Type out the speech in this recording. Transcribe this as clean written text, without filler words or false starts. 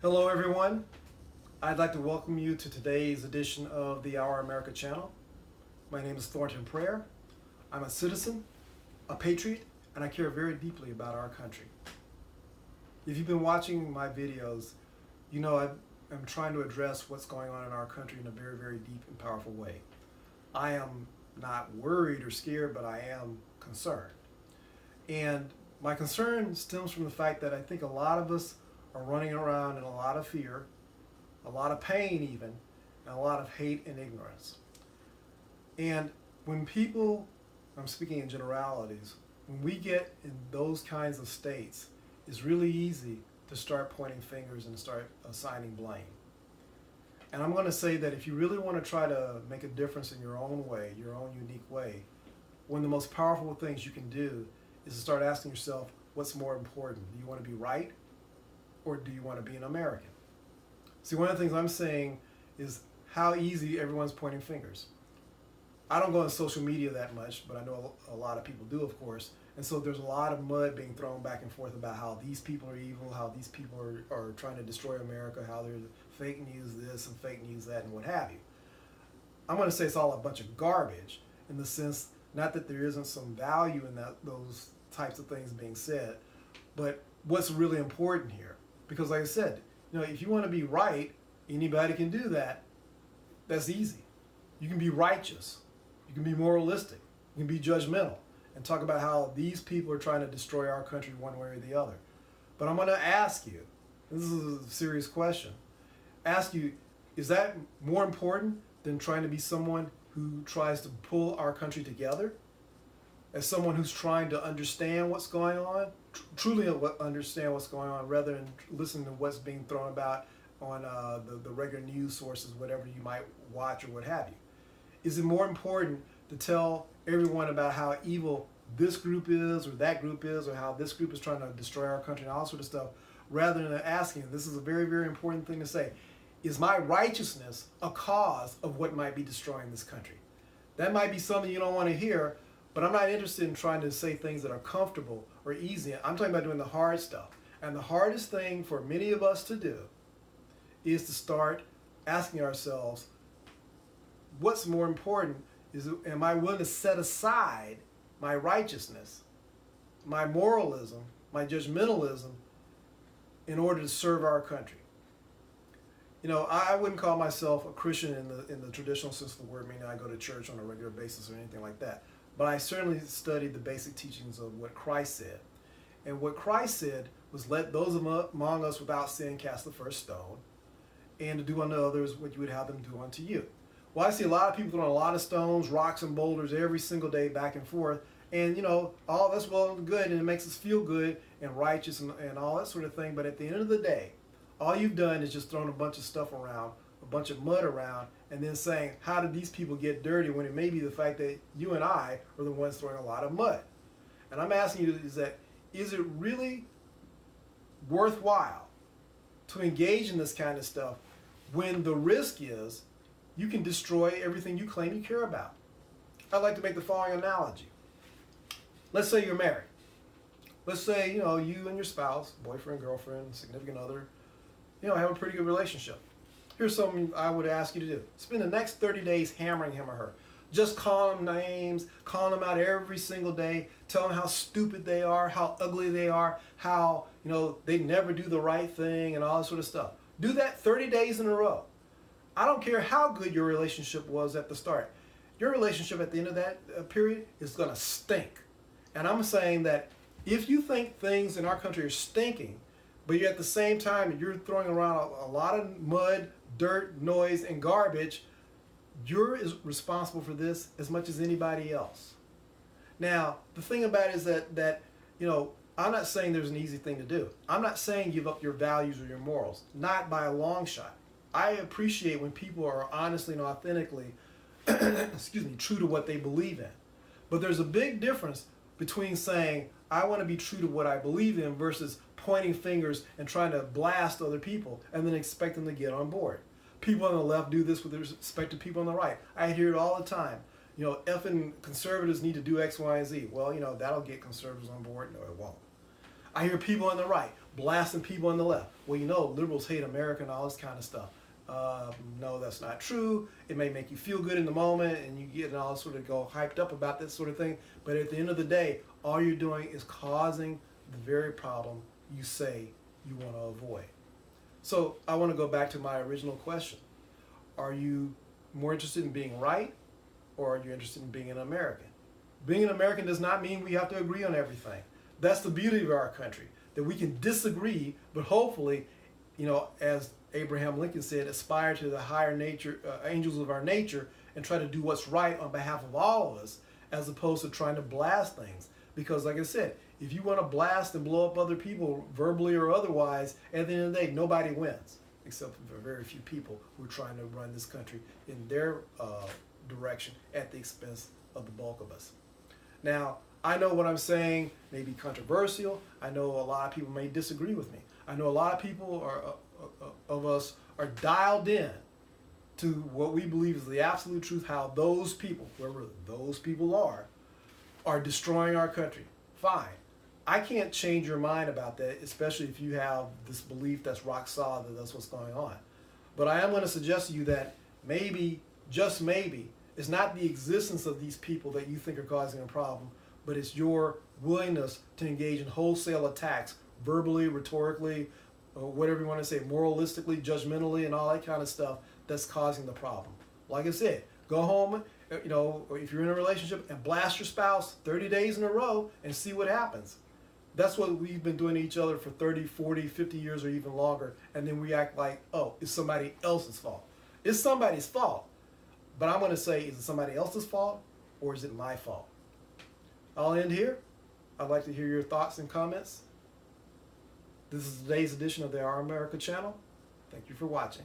Hello everyone. I'd like to welcome you to today's edition of the Our America channel. My name is Thornton Prayer. I'm a citizen, a patriot, and I care very deeply about our country. If you've been watching my videos, you know I'm trying to address what's going on in our country in a very, very deep and powerful way. I am not worried or scared, but I am concerned. And my concern stems from the fact that I think a lot of us are running around in a lot of fear, a lot of pain even, and a lot of hate and ignorance. And when people, I'm speaking in generalities, when we get in those kinds of states, it's really easy to start pointing fingers and start assigning blame. And I'm going to say that if you really want to try to make a difference in your own way, your own unique way, one of the most powerful things you can do is to start asking yourself, what's more important? Do you want to be right? Or do you want to be an American? See, one of the things I'm saying is how easy everyone's pointing fingers. I don't go on social media that much, but I know a lot of people do, of course. And so there's a lot of mud being thrown back and forth about how these people are evil, how these people are trying to destroy America, how there's fake news this and fake news that and what have you. I'm going to say it's all a bunch of garbage in the sense, not that there isn't some value in those types of things being said, but what's really important here. Because like I said, if you want to be right, anybody can do that. That's easy. You can be righteous. You can be moralistic. You can be judgmental and talk about how these people are trying to destroy our country one way or the other. But I'm going to ask you, this is a serious question, ask you, is that more important than trying to be someone who tries to pull our country together? As someone who's trying to understand what's going on, truly understand what's going on, rather than listening to what's being thrown about on the regular news sources, whatever you might watch or what have you. Is it more important to tell everyone about how evil this group is or that group is, or how this group is trying to destroy our country and all sort of stuff, rather than asking, this is a very, very important thing to say, is my righteousness a cause of what might be destroying this country? That might be something you don't want to hear, but I'm not interested in trying to say things that are comfortable or easy. I'm talking about doing the hard stuff. And the hardest thing for many of us to do is to start asking ourselves, what's more important? Am I willing to set aside my righteousness, my moralism, my judgmentalism in order to serve our country? I wouldn't call myself a Christian in the traditional sense of the word, meaning I go to church on a regular basis or anything like that. But I certainly studied the basic teachings of what Christ said. And what Christ said was, let those among us without sin cast the first stone, and to do unto others what you would have them do unto you. Well, I see a lot of people throwing a lot of stones, rocks, and boulders every single day back and forth. And, all that's well and good, and it makes us feel good and righteous and all that sort of thing. But at the end of the day, all you've done is just thrown a bunch of stuff around, a bunch of mud around, and then saying, how did these people get dirty, when it may be the fact that you and I are the ones throwing a lot of mud. And I'm asking you, is it really worthwhile to engage in this kind of stuff when the risk is you can destroy everything you claim you care about? I'd like to make the following analogy. Let's say you're married. Let's say, you and your spouse, boyfriend, girlfriend, significant other, have a pretty good relationship. Here's something I would ask you to do. Spend the next 30 days hammering him or her. Just calling them names, calling them out every single day, telling them how stupid they are, how ugly they are, how, they never do the right thing and all that sort of stuff. Do that 30 days in a row. I don't care how good your relationship was at the start. Your relationship at the end of that period is going to stink. And I'm saying that if you think things in our country are stinking, but yet at the same time you're throwing around a lot of mud, dirt, noise, and garbage, you're responsible for this as much as anybody else. Now, the thing about it is that I'm not saying there's an easy thing to do. I'm not saying give up your values or your morals. Not by a long shot. I appreciate when people are honestly and authentically true to what they believe in. But there's a big difference between saying, I want to be true to what I believe in, versus pointing fingers and trying to blast other people and then expect them to get on board. People on the left do this with respect to people on the right. I hear it all the time. Effing conservatives need to do X, Y, and Z. Well, that'll get conservatives on board. No, it won't. I hear people on the right, blasting people on the left. Well, you know, liberals hate America and all this kind of stuff. No, that's not true. It may make you feel good in the moment and you get all sort of go hyped up about this sort of thing. But at the end of the day, all you're doing is causing the very problem you say you want to avoid. So I want to go back to my original question. Are you more interested in being right, or are you interested in being an American? Being an American does not mean we have to agree on everything. That's the beauty of our country, that we can disagree, but hopefully, you know, as Abraham Lincoln said, aspire to the higher nature, angels of our nature, and try to do what's right on behalf of all of us, as opposed to trying to blast things. Because like I said, if you want to blast and blow up other people, verbally or otherwise, at the end of the day, nobody wins, except for very few people who are trying to run this country in their direction at the expense of the bulk of us. Now, I know what I'm saying may be controversial. I know a lot of people may disagree with me. I know a lot of people of us are dialed in to what we believe is the absolute truth, how those people, whoever those people are destroying our country. Fine. I can't change your mind about that, especially if you have this belief that's rock solid that that's what's going on. But I am going to suggest to you that maybe, just maybe, it's not the existence of these people that you think are causing a problem, but it's your willingness to engage in wholesale attacks, verbally, rhetorically, or whatever you want to say, moralistically, judgmentally, and all that kind of stuff that's causing the problem. Like I said, go home, you know, or if you're in a relationship, and blast your spouse 30 days in a row and see what happens. That's what we've been doing to each other for 30, 40, 50 years or even longer, and then we act like, oh, it's somebody else's fault. It's somebody's fault. But I'm going to say, is it somebody else's fault, or is it my fault? I'll end here. I'd like to hear your thoughts and comments. This is today's edition of the Our America channel. Thank you for watching.